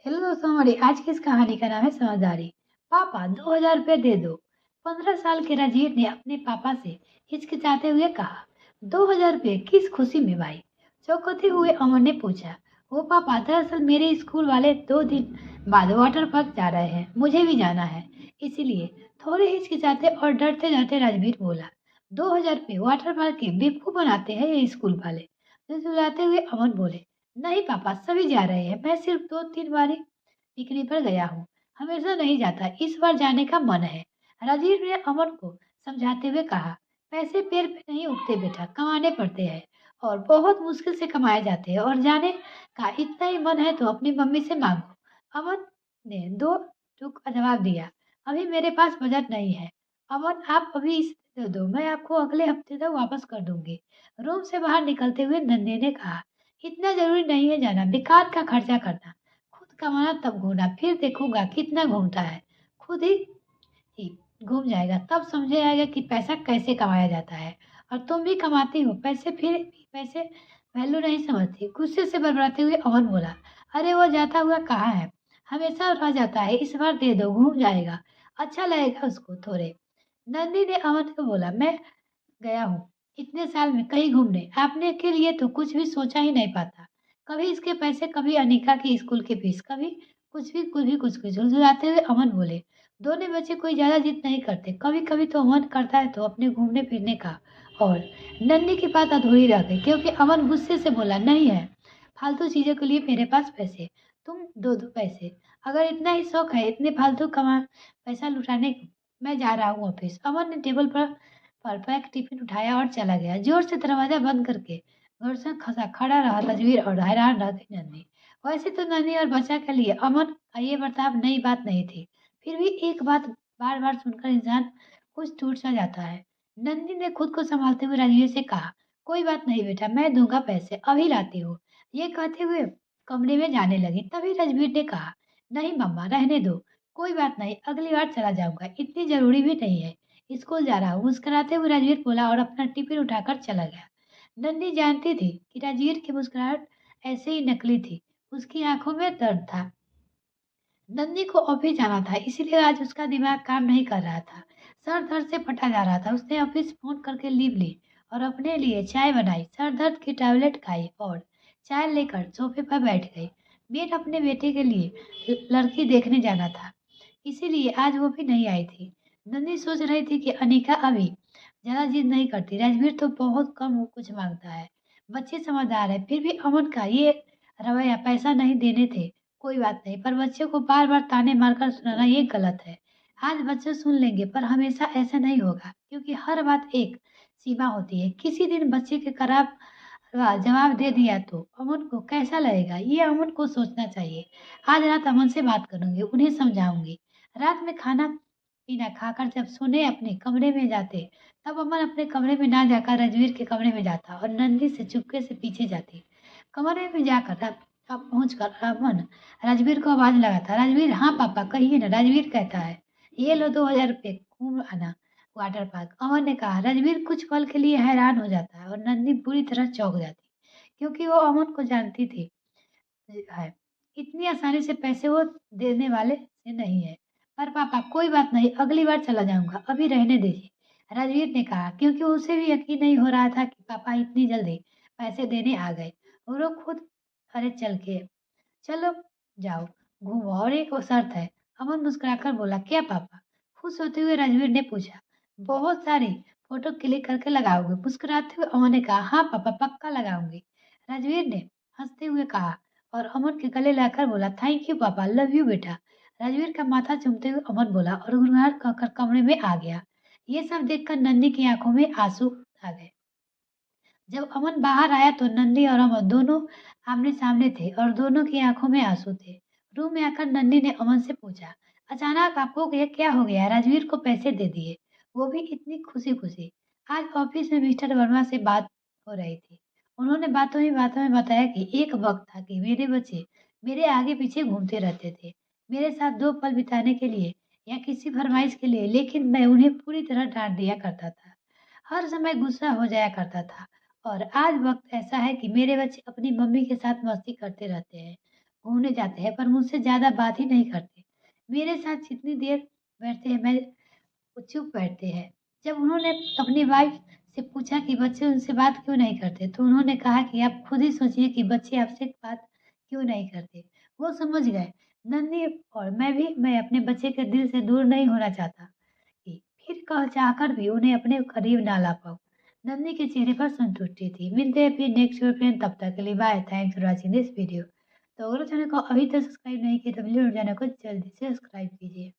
Hello दोस्तों, हमारी आज की इस कहानी का नाम है समझदारी। पापा 2000 रुपये दे दो। 15 साल के राजीव ने अपने पापा से हिचकिचाते हुए कहा। 2000 रुपये किस खुशी में भाई? चौंकते हुए अमन ने पूछा। वो पापा, दरअसल मेरे स्कूल वाले 2 दिन बाद वाटर पार्क जा रहे हैं, मुझे भी जाना है, इसीलिए। थोड़े हिचकिचाते और डरते डरते राजवीर बोला। 2000 रुपये वाटर पार्क के बेवकूफ बनाते हैं ये स्कूल वाले। झुलाते हुए अमन बोले। नहीं पापा, सभी जा रहे हैं, मैं सिर्फ 2-3 बार पिकनिक पर गया हूँ, हमेशा नहीं जाता, इस बार जाने का मन है। राजीव ने अमन को समझाते हुए कहा। पैसे पेड़ पे नहीं उगते बेटा, कमाने पड़ते हैं, और बहुत मुश्किल से कमाए जाते हैं, और जाने का इतना ही मन है तो अपनी मम्मी से मांगो। अमन ने दो टूक का जवाब दिया। अभी मेरे पास बजट नहीं है। अमन, आप अभी इसे दे दो, मैं आपको अगले हफ्ते तक वापस कर दूंगी। रूम से बाहर निकलते हुए नन्हे ने कहा। इतना जरूरी नहीं है जाना, बेकार का खर्चा करना। खुद कमाना तब घूमना, फिर देखूंगा कितना घूमता है। खुद ही घूम जाएगा, तब समझ आएगा कि पैसा कैसे कमाया जाता है। और तुम भी कमाती हो पैसे, फिर भी पैसे वैल्यू नहीं समझती। गुस्से से बड़बड़ाते हुए अमन बोला। अरे वो जाता हुआ कहाँ है? हमेशा रह जाता है, इस बार दे दो, घूम जाएगा, अच्छा लगेगा उसको थोड़े। नंदी ने अमन को बोला। मैं गया हूँ इतने साल में कहीं घूमने, आपने के लिए तो कुछ भी सोचा ही नहीं पाता। कभी इसके पैसे, कभी अनिका की स्कूल की फीस, कभी कुछ झुलझुलाते हुए अमन बोले। दोनों बच्चे कोई ज्यादा जिद नहीं करते, कभी कभी तो मन करता है तो अपने घूमने फिरने का। और नन्ही की बात अधूरी रह गई क्योंकि अमन गुस्से से बोला। नहीं है फालतू चीजों के लिए मेरे पास पैसे, तुम दो दो पैसे। अगर इतना ही शौक है इतने फालतू कमा पैसा लुटाने को, मैं जा रहा हूँ ऑफिस। अमन ने टेबल पर पैक टिफिन उठाया और चला गया, जोर से दरवाजा बंद करके। घर से खसा खड़ा रहा तस्वीर और हैरान रह गई नन्ही। वैसे तो नन्ही और बच्चा के लिए अमन का ये बर्ताव नई बात नहीं थी, फिर भी एक बात बार बार सुनकर इंसान कुछ टूट सा जाता है। नंदी ने खुद को संभालते हुए राजीव से कहा। कोई बात नहीं बेटा, मैं दूंगा पैसे, अभी लाती हूँ। ये कहते हुए कमरे में जाने लगी, तभी राजवीर ने कहा। नहीं मम्मा, रहने दो, कोई बात नहीं, अगली बार चला जाऊंगा, इतनी जरूरी भी नहीं है, स्कूल जा रहा हूँ। मुस्कुराते हुए राजवीर बोला और अपना टिफिन उठाकर चला गया। नन्ही जानती थी कि राजवीर की मुस्कुराहट ऐसे ही नकली थी, उसकी आंखों में दर्द था। नन्ही को ऑफिस जाना था, इसीलिए आज उसका दिमाग काम नहीं कर रहा था। सर दर्द से फटा जा रहा था। उसने ऑफिस फोन करके लीव ली और अपने लिए चाय बनाई, सर दर्द की टैबलेट खाई और चाय लेकर सोफे पर बैठ गई। मेड अपने बेटे के लिए लड़की देखने जाना था, इसीलिए आज वो भी नहीं आई थी। नन्ही सोच रही थी कि अनिका अभी ज्यादा जिद नहीं करती, राजवीर तो बहुत कम कुछ मांगता है, बच्चे समझदार है। फिर भी अमन का ये रवैया, पैसा नहीं देने थे कोई बात नहीं, पर बच्चे को बार बार ताने मारकर सुनाना ये गलत है। आज बच्चे सुन लेंगे, पर हमेशा ऐसा नहीं होगा, क्योंकि हर बात एक सीमा होती है। किसी दिन बच्चे के खराब जवाब दे दिया तो अमन को कैसा लगेगा, ये अमन को सोचना चाहिए। आज रात अमन से बात करूंगी, उन्हें समझाऊंगी। रात में खाना पीना खाकर जब सोने अपने कमरे में जाते, तब अमन अपने कमरे में ना जाकर राजवीर के कमरे में जाता और नंदी से चुपके से पीछे जाती। कमरे में जाकर अब पहुंच कर अमन राजवीर को आवाज लगाता। राजवीर, हाँ पापा कहिए ना। राजवीर कहता है। ये लो 2000 रुपये, घूम आना वाटर पार्क। अमन ने कहा। राजवीर कुछ पल के लिए हैरान हो जाता है और नंदी बुरी तरह चौंक जाती, क्योंकि वो अमन को जानती थी है, इतनी आसानी से पैसे वो देने वाले से नहीं है। पर पापा कोई बात नहीं, अगली बार चला जाऊंगा, अभी रहने दीजिए, राजवीर ने कहा, क्योंकि उसे भी यकीन नहीं हो रहा था कि पापा इतनी जल्दी पैसे देने आ गए। और वो खुद, अरे चलो जाओ, घूमो, और एक वो शर्त है। अमन मुस्कुराकर बोला। क्या पापा? खुश होते हुए राजवीर ने पूछा। बहुत सारी फोटो क्लिक करके लगाओगे? मुस्कुराते हुए अमन ने कहा। हाँ पापा, पक्का लगाऊंगी, राजवीर ने हंसते हुए कहा और अमन के गले लगाकर बोला। थैंक यू पापा, लव यू बेटा। राजवीर का माथा चूमते हुए अमन बोला और गुनगुनाहट कहकर कमरे में आ गया। ये सब देखकर नन्ही की आंखों में आंसू आ गए। जब अमन बाहर आया तो नन्ही और अमन दोनों आमने सामने थे और दोनों की आंखों में आंसू थे। रूम में आकर नन्ही ने अमन से पूछा। अचानक आपको ये क्या हो गया? राजवीर को पैसे दे दिए, वो भी इतनी खुशी खुशी। आज ऑफिस में मिस्टर वर्मा से बात हो रही थी। उन्होंने बातों में बताया कि एक वक्त था कि मेरे बच्चे मेरे आगे पीछे घूमते रहते थे, मेरे साथ 2 पल बिताने के लिए या किसी फरमाइश के लिए, लेकिन मैं उन्हें पूरी तरह डांट दिया करता था, हर समय गुस्सा हो जाया करता था। और आज वक्त ऐसा है कि मेरे बच्चे अपनी मम्मी के साथ मस्ती करते रहते हैं। घूमने जाते हैं पर मुझसे ज़्यादा बात ही नहीं करते। मेरे साथ जितनी देर बैठते हैं मैं वो चुप बैठते हैं। जब उन्होंने अपनी वाइफ से पूछा कि बच्चे उनसे बात क्यों नहीं करते, तो उन्होंने कहा कि आप खुद ही सोचिए कि बच्चे आपसे बात क्यों नहीं करते। वो समझ गए। नन्ही और मैं अपने बच्चे के दिल से दूर नहीं होना चाहता कि फिर कह चाहकर भी उन्हें अपने करीब ना ला पाऊँ। नन्ही के चेहरे पर संतुष्टि थी। मिलते हैं फिर नेक्स्ट वीडियो में, तब तक के लिए bye. Thanks for watching this video. तो अगर चैनल को अभी तक सब्सक्राइब नहीं किया तो प्लीज़ चैनल को जल्दी से सब्सक्राइब कीजिए।